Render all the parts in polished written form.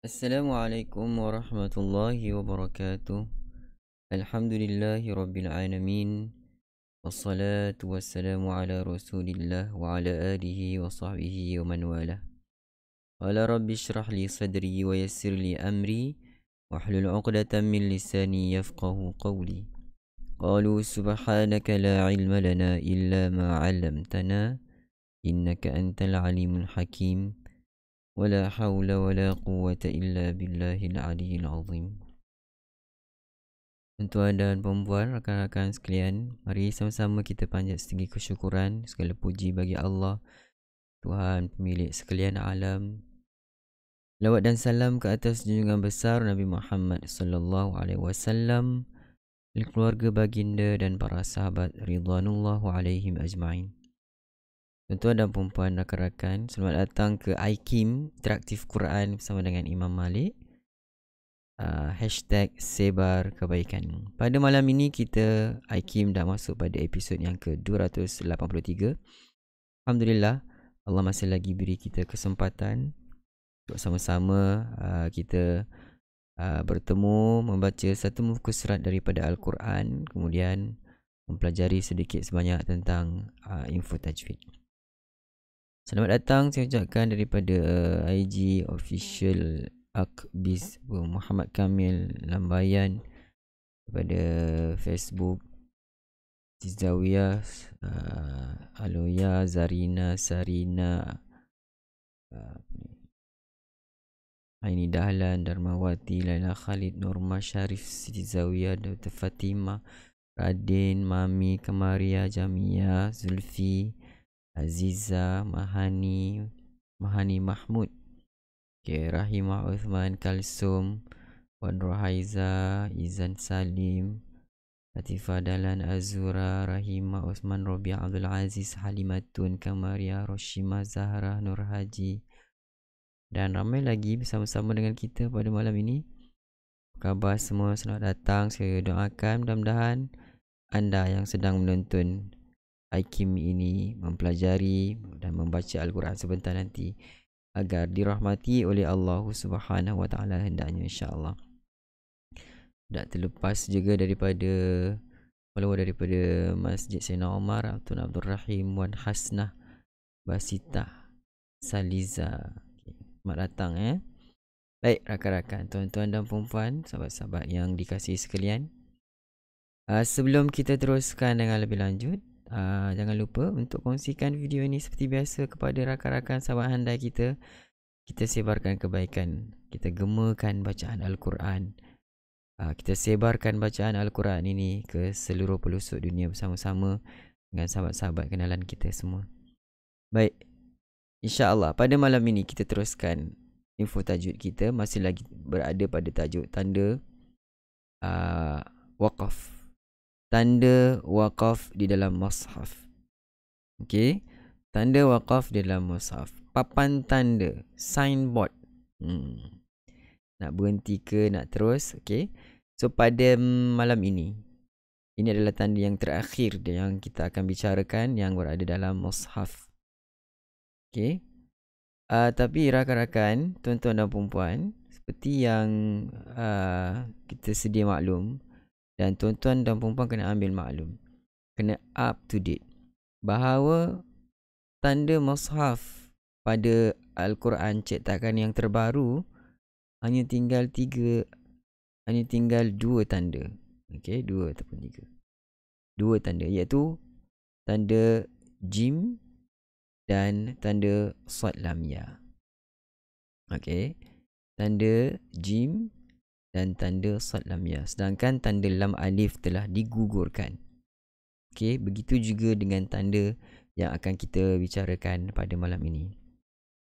Assalamualaikum warahmatullahi wabarakatuh. Alhamdulillahi rabbil alamin. Wassalatu wassalamu ala rasulillah wa ala alihi wa sahbihi wa man wala. Qala rabbi shrah li sadri wa yassir li amri wahlul 'uqdatam min lisani yafqahu qawli. Qalu subhanaka la ilma lana illa ma 'allamtana innaka antal alimul hakim. ولا حول ولا قوة إلا بالله العلي العظيم. Tuan dan perempuan, rakan-rakan sekalian, mari sama-sama kita panjat setinggi kesyukuran. Segala puji bagi Allah, Tuhan pemilik sekalian alam. Lawat dan salam ke atas junjungan besar Nabi Muhammad sallallahu alaihi wasallam, keluarga baginda dan para sahabat ridwanullahu alaihim ajma'in. Tuan-tuan dan perempuan, rakan-rakan, selamat datang ke IKIM Interaktif Quran bersama dengan Imam Malik. Hashtag Sebar Kebaikan. Pada malam ini kita IKIM dah masuk pada episod yang ke-283. Alhamdulillah, Allah masih lagi beri kita kesempatan untuk sama-sama kita bertemu, membaca satu muka surat daripada Al-Quran, kemudian mempelajari sedikit sebanyak tentang info tajwid. Selamat datang, saya ucapkan daripada IG official Akbis Muhammad Kamil Lambayan, daripada Facebook Tizawiyah, Aloya, Zarina, Sarina, Aini Dahlan, Darmawati, Laila Khalid, Norma Syarif, Siti Zawiyah, Dr. Fatimah, Radin, Mami, Kamaria, Jamia, Zulfi, Aziza, Mahani Mahmud, Rahimah Uthman, Kalsum, Wan Rohaiza, Izan Salim, Latifah Dalan, Azura, Rahimah Uthman, Robiah Abdul Aziz, Halimatun, Kamaria, Roshima, Zahra, Nur Haji, dan ramai lagi bersama-sama dengan kita pada malam ini. Apa khabar semua? Selamat datang. Saya doakan mudah-mudahan anda yang sedang menonton IKIM ini mempelajari dan membaca Al-Quran sebentar nanti agar dirahmati oleh Allah Subhanahu wa taala hendaknya, insya-Allah. Tak terlepas juga daripada follower daripada Masjid Sayyidina Omar, Tun Abdul Rahim, Wan Hasnah, Basita, Saliza. Selamat datang Baik rakan-rakan, tuan-tuan dan puan-puan, sahabat-sahabat yang dikasihi sekalian. Sebelum kita teruskan dengan lebih lanjut, jangan lupa untuk kongsikan video ini seperti biasa kepada rakan-rakan sahabat handai kita. Kita sebarkan kebaikan, kita gemakan bacaan Al-Quran, kita sebarkan bacaan Al-Quran ini ke seluruh pelosok dunia bersama-sama dengan sahabat-sahabat kenalan kita semua. Baik, insya-Allah pada malam ini kita teruskan info tajwid kita. Masih lagi berada pada tajuk tanda waqaf. Tanda waqaf di dalam mushaf. Okey, tanda waqaf di dalam mushaf. Papan tanda, signboard. Nak berhenti ke nak terus? Okey. So pada malam ini adalah tanda yang terakhir yang kita akan bicarakan yang berada dalam mushaf. Okey. Tapi rakan-rakan, tuan-tuan dan puan-puan, seperti yang kita sedia maklum, dan tuan-tuan dan puan-puan kena ambil maklum, kena up to date, bahawa tanda mushaf pada Al-Quran cetakan yang terbaru hanya tinggal 2 tanda. Okey, 2 ataupun 3. 2 tanda, iaitu tanda jim dan tanda sad lam ya. Okey, tanda jim dan tanda sad lam ya. Sedangkan tanda lam alif telah digugurkan. Okey, begitu juga dengan tanda yang akan kita bicarakan pada malam ini.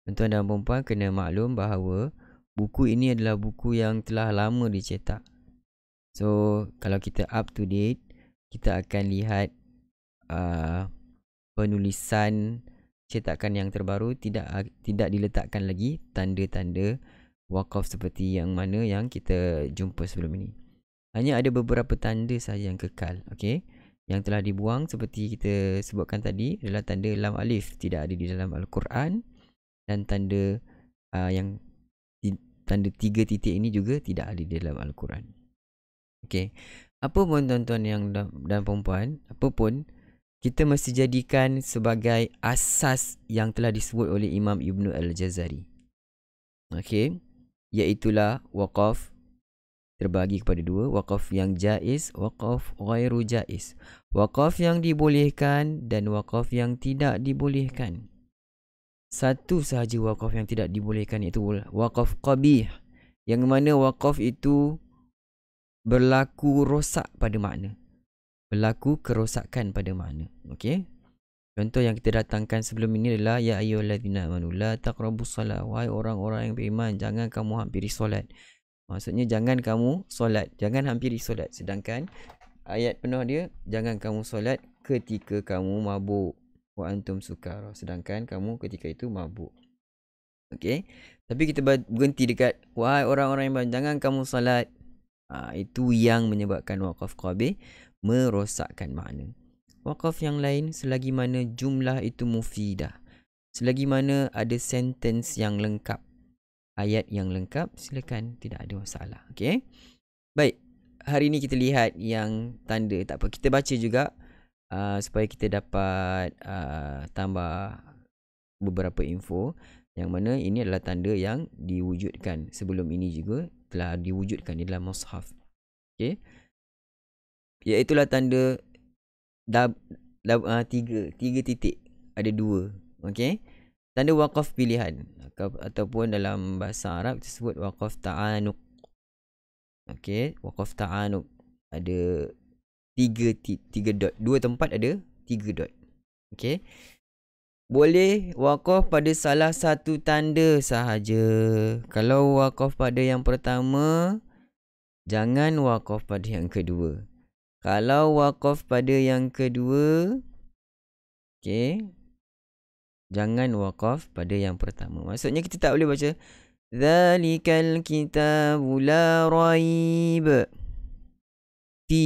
Tuan-tuan dan puan-puan kena maklum bahawa buku ini adalah buku yang telah lama dicetak. So, kalau kita up to date, kita akan lihat penulisan cetakan yang terbaru tidak diletakkan lagi tanda-tanda waqaf seperti yang mana yang kita jumpa sebelum ini. Hanya ada beberapa tanda sahaja yang kekal. Okey, yang telah dibuang seperti kita sebutkan tadi adalah tanda lam alif, tidak ada di dalam Al-Quran, dan tanda yang tanda 3 titik ini juga tidak ada di dalam Al-Quran. Okey. Apa pun tuan-tuan yang dan puan-puan, apa pun kita mesti jadikan sebagai asas yang telah disebut oleh Imam Ibnu Al-Jazari. Okey. Iaitulah waqaf terbagi kepada dua, waqaf yang jaiz, waqaf ghairu jaiz. Waqaf yang dibolehkan dan waqaf yang tidak dibolehkan. Satu sahaja waqaf yang tidak dibolehkan iaitu waqaf qabih, yang mana waqaf itu berlaku rosak pada makna, berlaku kerosakan pada makna. Okey. Contoh yang kita datangkan sebelum ini adalah ya ayyuhallazina amanu la taqrabus salat, wahai orang-orang yang beriman, jangan kamu hampiri solat. Maksudnya jangan kamu solat, jangan hampiri solat. Sedangkan ayat penuh dia, jangan kamu solat ketika kamu mabuk, wa antum sukara, sedangkan kamu ketika itu mabuk. Okey. Tapi kita berhenti dekat wahai orang-orang yang beriman, jangan kamu solat. Itu yang menyebabkan waqaf qabih merosakkan makna. Waqaf yang lain, selagi mana jumlah itu mufidah, selagi mana ada sentence yang lengkap, ayat yang lengkap, silakan, tidak ada masalah. Okey. Baik, hari ini kita lihat yang tanda, tak apa, kita baca juga supaya kita dapat tambah beberapa info, yang mana ini adalah tanda yang diwujudkan sebelum ini juga telah diwujudkan di dalam mushaf. Okey. Iaitulah tanda tiga titik, ada dua. Okey. Tanda waqaf pilihan ataupun dalam bahasa Arab disebut waqaf ta'anuq. Okey, waqaf ta'anuq ada tiga dot, dua tempat ada 3 dot. Okey. Boleh waqaf pada salah satu tanda sahaja. Kalau waqaf pada yang pertama, jangan waqaf pada yang kedua. Kalau waqaf pada yang kedua, okey, jangan waqaf pada yang pertama. Maksudnya kita tak boleh baca Zalikal kitabu la raib fi.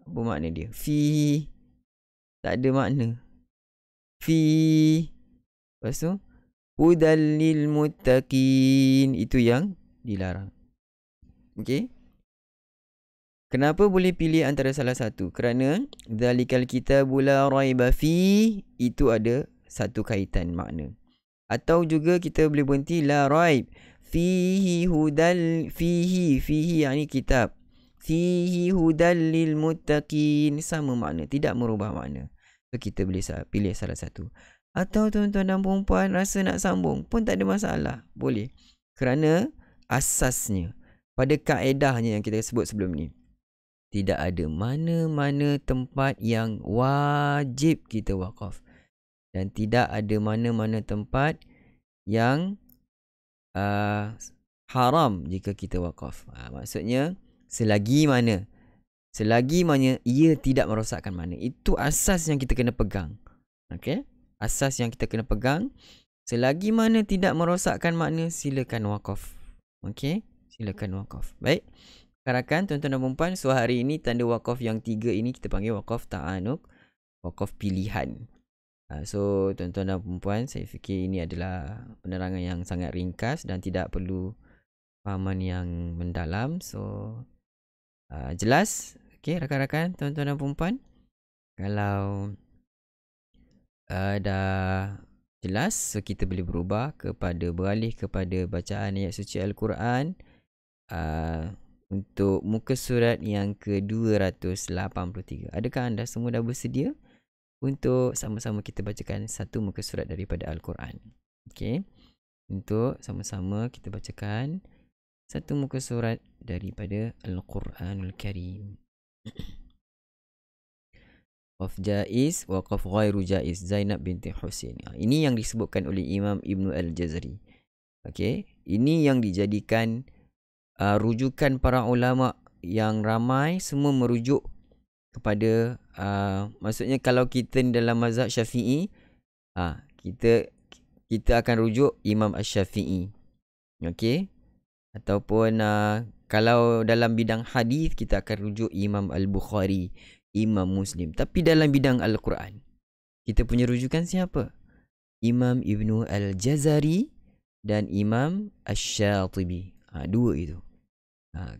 Apa makna dia? Fi. Tak ada makna. Fi. Lepas tu hudal lil muttaqin, itu yang dilarang. Okey. Kenapa boleh pilih antara salah satu? Kerana zalikal kitabu la raiba fi, itu ada satu kaitan makna. Atau juga kita boleh berhenti la raib fihi hudal, fihi yakni kitab, fihi hudal lil muttaqin, sama makna, tidak merubah makna. So kita boleh pilih salah satu. Atau tuan-tuan dan puan-puan rasa nak sambung pun tak ada masalah, boleh. Kerana asasnya pada kaedahnya yang kita sebut sebelum ni, tidak ada mana-mana tempat yang wajib kita waqaf, dan tidak ada mana-mana tempat yang haram jika kita waqaf. Maksudnya selagi mana ia tidak merosakkan makna. Itu asas yang kita kena pegang. Okey? Asas yang kita kena pegang. Selagi mana tidak merosakkan makna, silakan waqaf. Okey? Silakan waqaf. Baik. Rakan tuan-tuan dan puan-puan, so hari ini tanda waqaf yang 3 ini kita panggil waqaf ta'anuq, waqaf pilihan. So tuan-tuan dan puan-puan, saya fikir ini adalah penerangan yang sangat ringkas dan tidak perlu fahaman yang mendalam. So jelas. Okey rakan-rakan, tuan-tuan dan puan-puan, kalau dah jelas, so kita boleh beralih kepada bacaan ayat suci Al-Quran untuk muka surat yang ke-283. Adakah anda semua dah bersedia untuk sama-sama kita bacakan satu muka surat daripada Al-Quran? Okey. Untuk sama-sama kita bacakan satu muka surat daripada Al-Quranul Karim. Waqaf jaiz, waqaf ghairu jaiz, Zainab binti Husain. Ini yang disebutkan oleh Imam Ibnu Al-Jazari. Okey, ini yang dijadikan rujukan para ulama yang ramai, semua merujuk kepada maksudnya kalau kita dalam mazhab Syafi'i, kita akan rujuk Imam Asy-Syafi'i. Okey. Ataupun kalau dalam bidang hadis kita akan rujuk Imam Al-Bukhari, Imam Muslim. Tapi dalam bidang Al-Quran, kita punya rujukan siapa? Imam Ibnu Al-Jazari dan Imam Asy-Syatibi. Dua itu.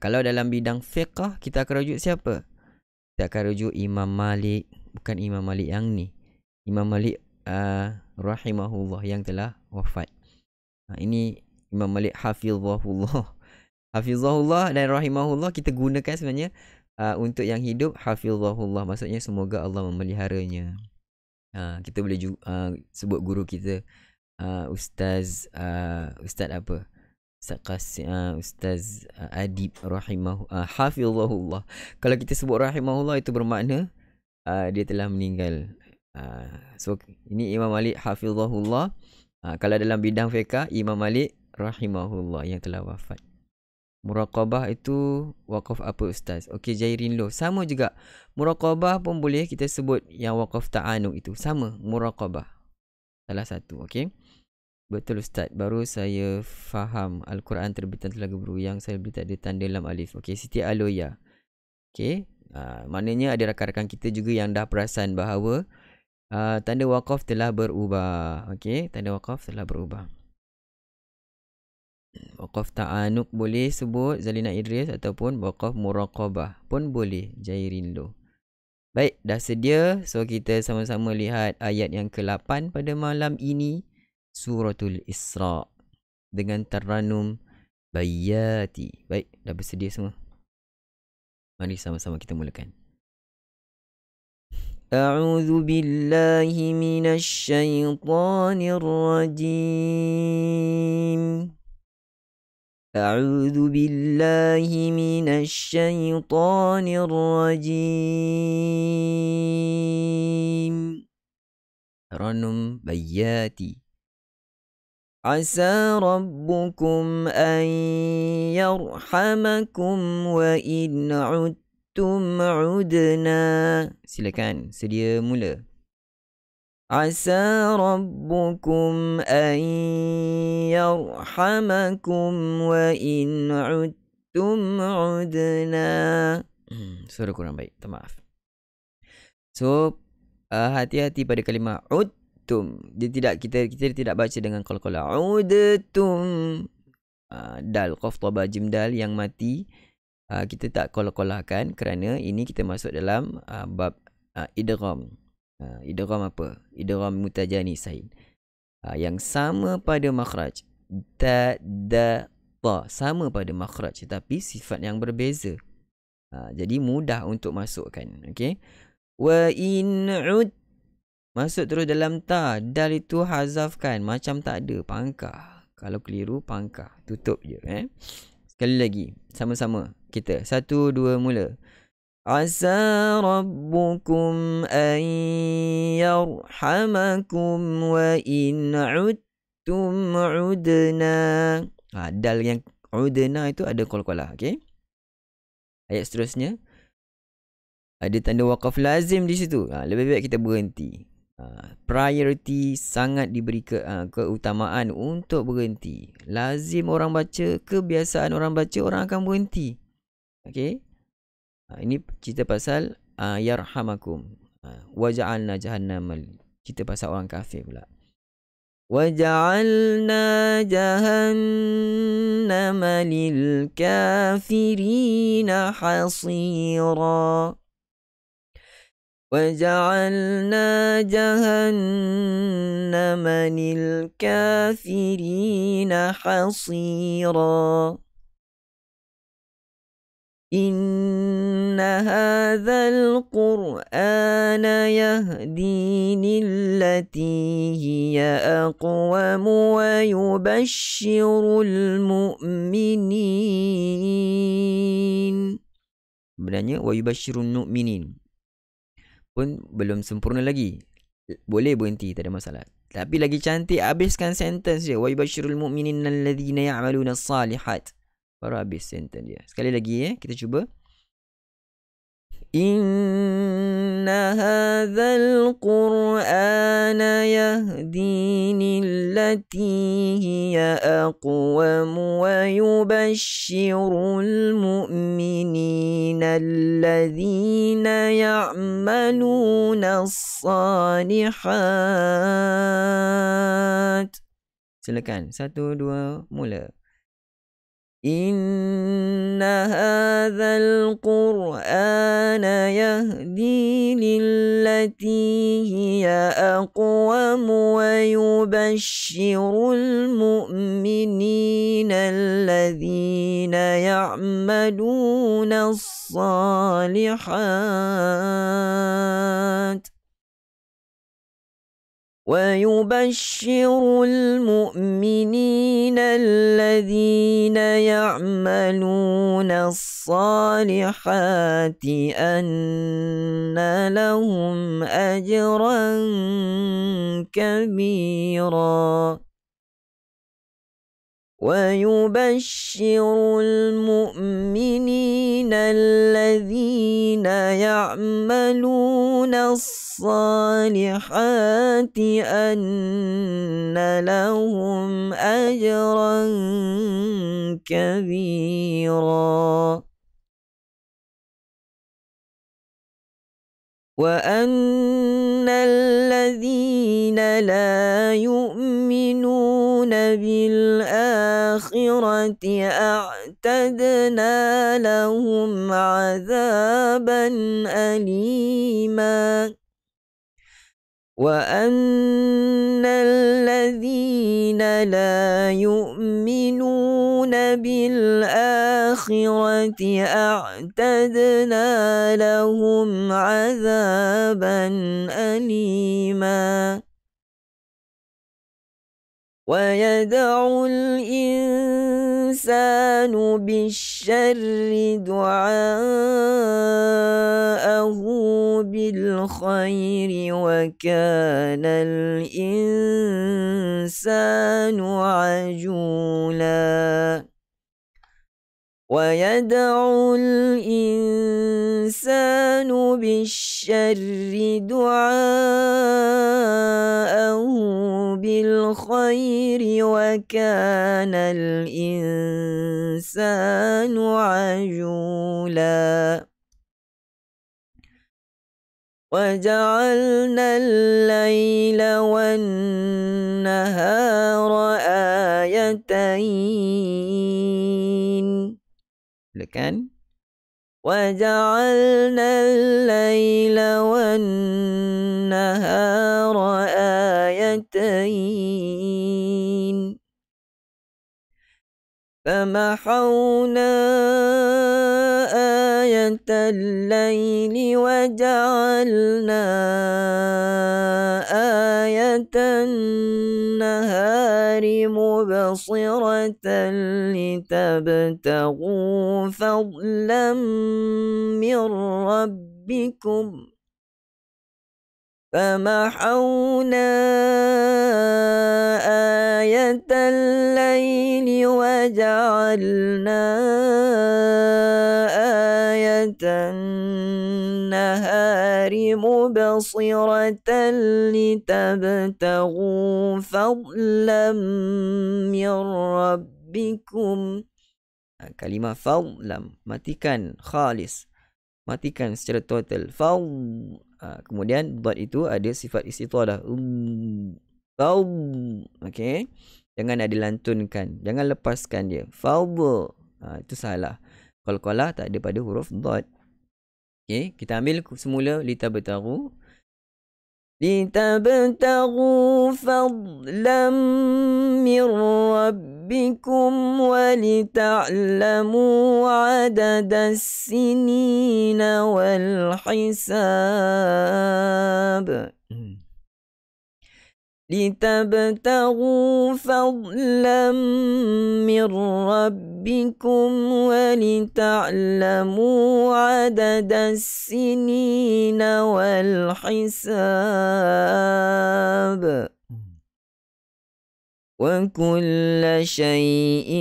Kalau dalam bidang fiqh kita akan rujuk siapa? Kita akan rujuk Imam Malik. Bukan Imam Malik yang ni. Imam Malik rahimahullah yang telah wafat. Ini Imam Malik hafizahullah. Hafizahullah dan rahimahullah kita gunakan sebenarnya untuk yang hidup hafizahullah. Maksudnya semoga Allah memeliharanya. Kita boleh sebut guru kita Ustaz apa? Ustaz Qasim, Ustaz Adib hafizahullah. Kalau kita sebut rahimahullah itu bermakna dia telah meninggal. So ini Imam Malik hafizahullah. Kalau dalam bidang fiqh Imam Malik rahimahullah yang telah wafat. Muraqabah itu waqaf apa ustaz? Okey, Jairin Loh. Sama juga. Muraqabah pun boleh kita sebut yang waqaf ta'anuk itu. Sama, muraqabah. Salah satu, okey. Betul ustaz. Baru saya faham Al-Quran terbitan Telaga Biru yang saya beri tak ada tanda lam alif. Okey, Siti Aloya. Okey. Maknanya ada rakan-rakan kita juga yang dah perasan bahawa tanda waqaf telah berubah. Okey, tanda waqaf telah berubah. Waqaf ta'anuk boleh sebut Zalina Idris ataupun waqaf muraqabah pun boleh Jairin Loh. Baik, dah sedia. So kita sama-sama lihat ayat yang ke-8 pada malam ini, Suratul Isra dengan Tarannum Bayati. Baik, dah bersedia semua? Mari sama-sama kita mulakan. A'udzu billahi minasy syaithanir rajim. أعوذ بالله من الشيطان الرجيم. ترنم بياتي. عسى ربكم أن يرحمكم وإن عدتم عدنا. Silakan, sedia mula. عسى ربكم أن يرحمكم وإن عدتم عدنا. Suara kurang baik, maaf. So hati-hati pada kalimah udtum. Kita tidak baca dengan qalqalah. Udtum. Dal qaf tha jim dal yang mati kita tak qalqalahkan kerana ini kita masuk dalam bab idgham. Idgham apa? Idgham mutajanisain. Yang sama pada makhraj. Ta, da, ta. Sama pada makhraj tetapi sifat yang berbeza. Jadi mudah untuk masukkan. Okay. Wa in ud. Masuk terus dalam ta. Dal itu hazafkan. Macam tak ada. Pangkah. Kalau keliru pangkah. Tutup je. Sekali lagi. Sama-sama kita. 1, 2, mula. عسى ربكم أن يرحمكم وإن عدتم عدنا. Dal yang udna itu ada qalqalah. Okay. Ayat seterusnya ada tanda waqaf lazim di situ. Lebih baik kita berhenti. Priority sangat diberi keutamaan untuk berhenti. Lazim orang baca, kebiasaan orang baca, orang akan berhenti. Okay. Ini cerita pasal yarhamakum. Waja'alna jahannama. Cerita pasal orang kafir pula. Waja'alna jahannama lil kafirina hasira. Waja'alna jahannama lil kafirina hasira. إن هذا القرآن يهدي للتي هي أقوم ويبشر المؤمنين. Sebenarnya wayubashirun mu'minin pun belum sempurna lagi. Boleh berhenti, tak ada masalah. Tapi lagi cantik habiskan sentence dia. Wayubashirul mu'minin alladhina ya'maluna as-salihat. Baru habis sentence dia. Sekali lagi kita cuba. Inna hadzal qur'ana yahdi lillati hiya aqwam wa yubashshirul mu'minina alladhina ya'maluna as-salihat. Silakan. 1, 2, mula. Inna hadzal Qur'ana yahdi lillati hiya aqwam wa yubashshirul mu'minina alladhina ya'maluna as-salihat ويبشر المؤمنين الذين يعملون الصالحات أن لهم أجرا كبيرا ويبشر المؤمنين الذين يعملون الصالحات أن لهم أجرا كبيرا وأن الذين لا يؤمنون بالآخرة أعتدنا لهم عذابا أليما وأن الذين لا يؤمنون بالآخرة أعتدنا لهم عذابا أليما ويدعو الإنسان بالشر دعاءه بالخير وكان الإنسان عجولا ويدعو الإنسان بالشر دعاءه بالخير وكان الإنسان عجولا وجعلنا الليل والنهار آيتين لكن وجعلنا الليل والنهار آيتين فمحونا آية الليل وجعلنا آية النهار مبصرة لتبتغوا فضلا من ربكم فمحونا آية الليل وجعلنا آية النهار مبصرة لتبتغوا فضلا من ربكم. Kalimah fadlam matikan khalis, matikan secara total. Kemudian dot itu ada sifat istitalah. Okey. Jangan ada lantunkan, jangan lepaskan dia. Itu salah. Qalqalah tak ada pada huruf dot. Okey, kita ambil semula litabtaghu fadlan min rabbikum wa lita'lamu adadas sinina wal hisab. لتبتغوا فضلا من ربكم ولتعلموا عدد السنين والحساب وكل شيء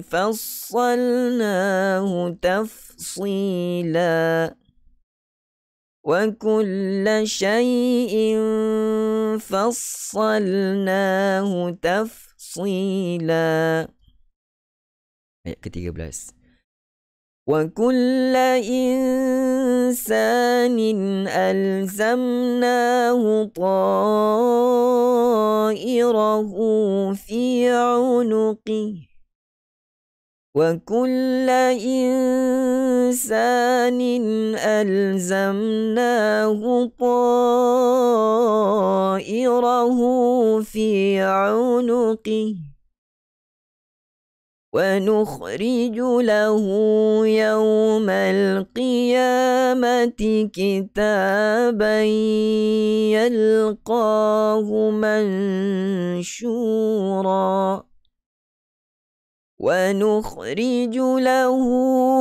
فصلناه تفصيلا وكل شيء فصلناه تفصيلا. Ayat ke-13. وكل إنسان ألزمناه طائره في عنقه وكل إنسان ألزمناه طائره في عنقه ونخرج له يوم القيامة كتابا يلقاه منشورا ونخرج له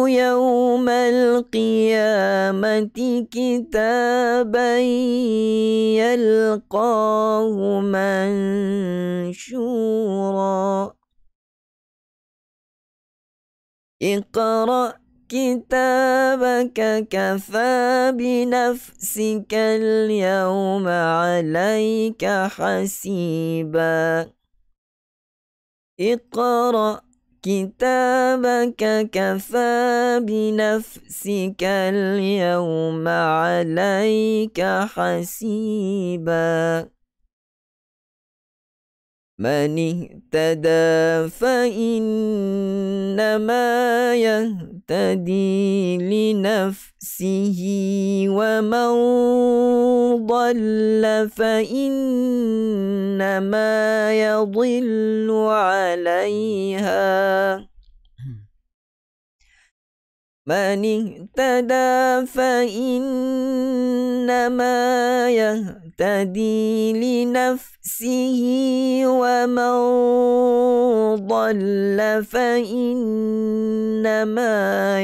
يوم القيامة كتابا يلقاه منشورا اقرأ كتابك كفى بنفسك اليوم عليك حسيبا اقرأ كتابك كفى بنفسك اليوم عليك حسيبا من اهتدى فإنما يهتدي لنفسه ومن ضل فإنما يضل عليها من اهتدى فإنما يهتدي لنفسه ومن ضل فإنما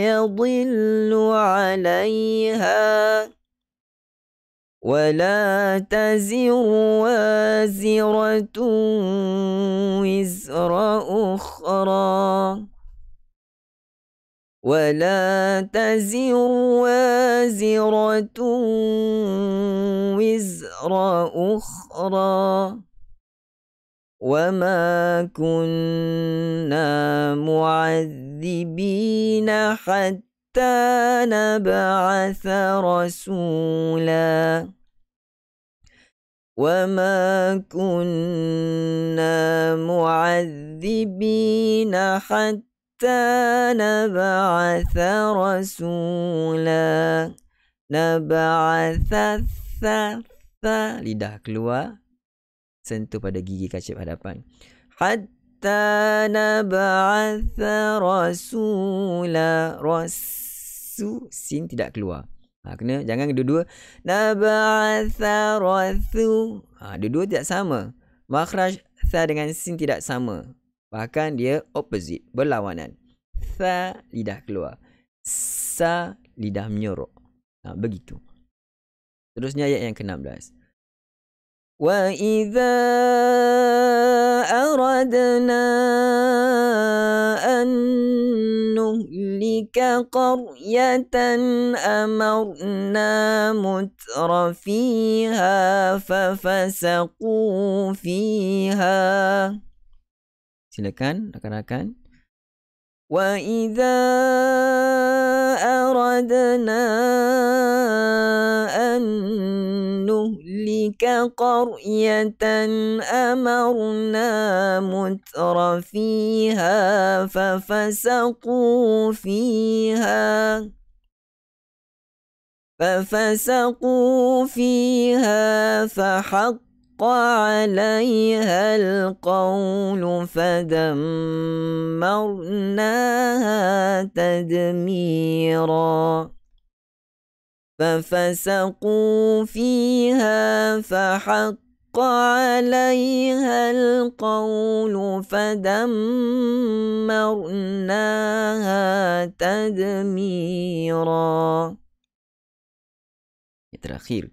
يضل عليها ولا تزر وازرة وزر أخرى ولا تزر وازرة وزر أخرى وما كنا معذبين حتى نبعث رسولا وما كنا معذبين حتى نبعث رسولا نبعث lidah keluar sentuh pada gigi kacip hadapan hatta nab'atha rasula sin tidak keluar kena jangan dua-dua nab'atha rasu dua-dua tidak sama makhraj tha dengan sin tidak sama bahkan dia opposite berlawanan tha lidah keluar sa lidah menyorok begitu. Terusnya ayat yang ke-16. Wa idza aradna an nuhlika qaryatan amarna mutrafiha fafasaqu fiha. Silakan rakan-rakan. Wa idza aradna an nuhlika qaryatan amarna mutrafiha fafasaqu fiha فحق عليها القول فدمرناها تدميرا ففسقوا فيها فحق عليها القول فدمرناها تدميرا. Terakhir.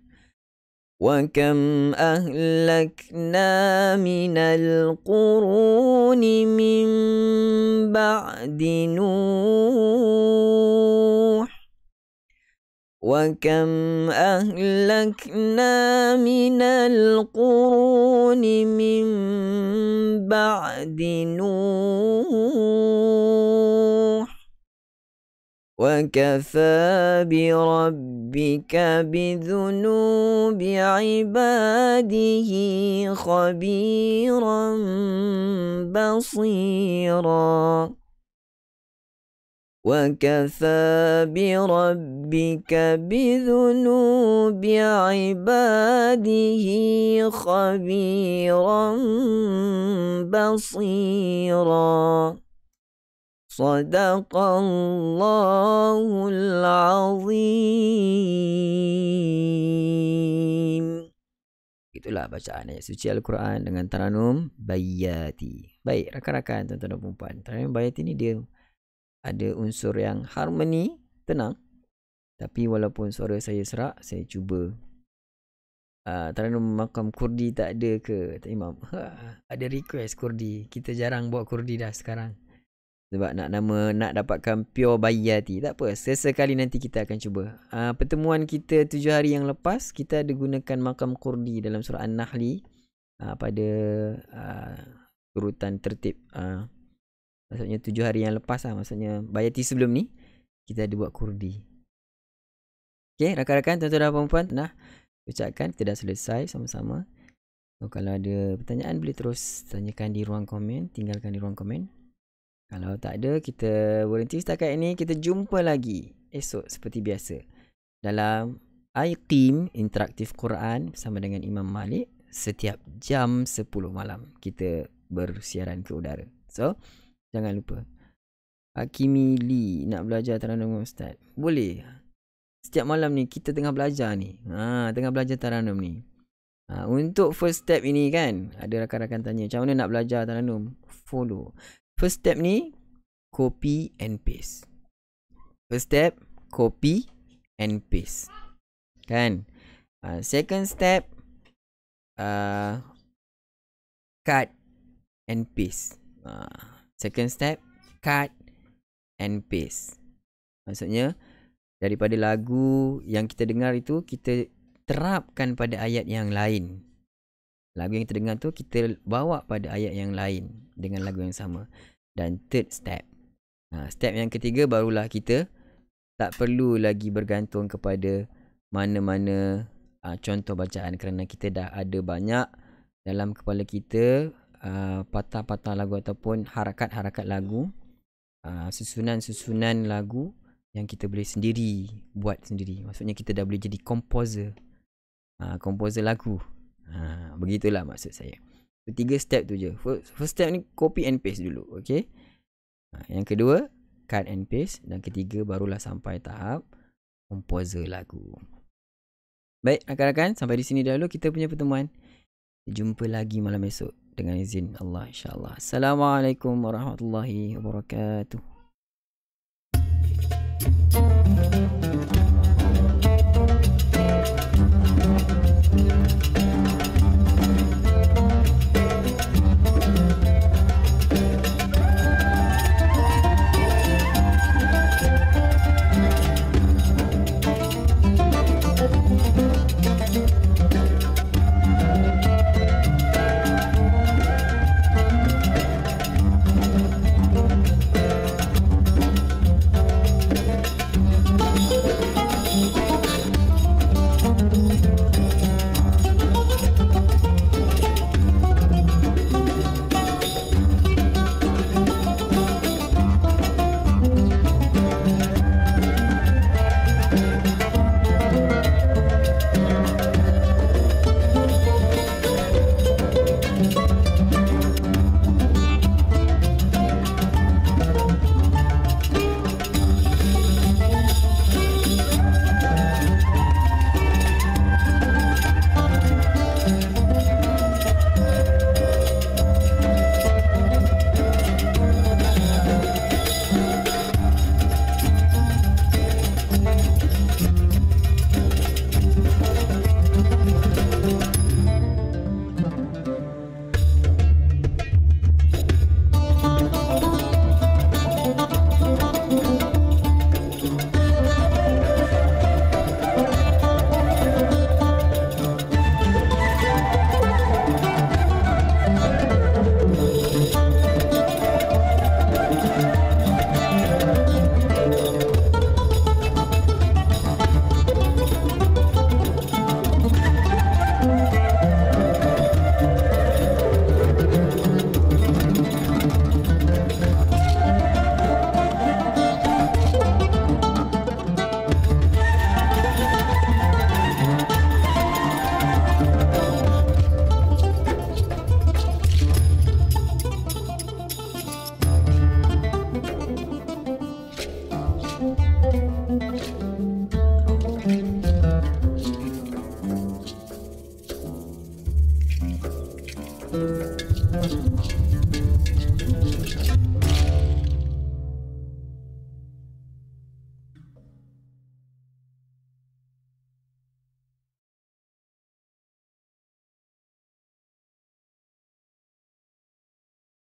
وكم أهلكنا من القرون من بعد نوح وكم أهلكنا من القرون من بعد نوح وكفى بربك بذنوب عباده خبيرا بصيرا وكفى بربك بذنوب عباده خبيرا بصيرا صدق الله العظيم. Itulah bacaan ayat suci Al-Quran dengan taranum Bayati. Baik, rakan-rakan, tuan-tuan dan puan-puan, taranum Bayati ni dia ada unsur yang harmoni, tenang. Tapi walaupun suara saya serak, saya cuba. Taranum makam Kurdi tak ada ke, Tak Imam? Ada request Kurdi. Kita jarang buat Kurdi dah sekarang. Sebab nak dapatkan pure Bayati. Tak apa, sesekali nanti kita akan cuba. Pertemuan kita 7 hari yang lepas, kita ada gunakan makam Kurdi dalam surah An-Nahli. Pada urutan tertib. Maksudnya 7 hari yang lepas lah. Maksudnya Bayati sebelum ni, kita ada buat Kurdi. Okay, rakan-rakan, tuan-tuan dan puan-puan, nah, ucapkan kita dah selesai sama-sama. So, kalau ada pertanyaan, boleh terus tanyakan di ruang komen. Tinggalkan di ruang komen. Kalau tak ada, kita berhenti setakat ini. Kita jumpa lagi esok seperti biasa dalam iQim Interaktif Quran bersama dengan Imam Malik. Setiap jam 10 malam kita bersiaran ke udara. So, jangan lupa. Hakimi Lee nak belajar taranum dengan Ustaz. Boleh. Setiap malam ni kita tengah belajar ni. Tengah belajar taranum ni. Untuk first step ini kan, ada rakan-rakan tanya, macam mana nak belajar taranum? Follow. First step ni, copy and paste. First step, copy and paste. Kan? Second step, cut and paste. Second step, cut and paste. Maksudnya, daripada lagu yang kita dengar itu, kita terapkan pada ayat yang lain. Lagu yang kita dengar tu, kita bawa pada ayat yang lain dengan lagu yang sama. Dan third step, step yang ketiga, barulah kita tak perlu lagi bergantung kepada mana-mana contoh bacaan, kerana kita dah ada banyak dalam kepala kita patah-patah lagu ataupun harakat-harakat lagu, susunan-susunan lagu yang kita boleh sendiri buat sendiri. Maksudnya kita dah boleh jadi komposer lagu. Begitulah maksud saya. 3 step tu je. First step ni copy and paste dulu, okay? Yang kedua, cut and paste. Dan ketiga, barulah sampai tahap komposer lagu. Baik, rakan-rakan, sampai di sini dahulu kita punya pertemuan. Jumpa lagi malam esok dengan izin Allah, insyaAllah. Assalamualaikum warahmatullahi wabarakatuh.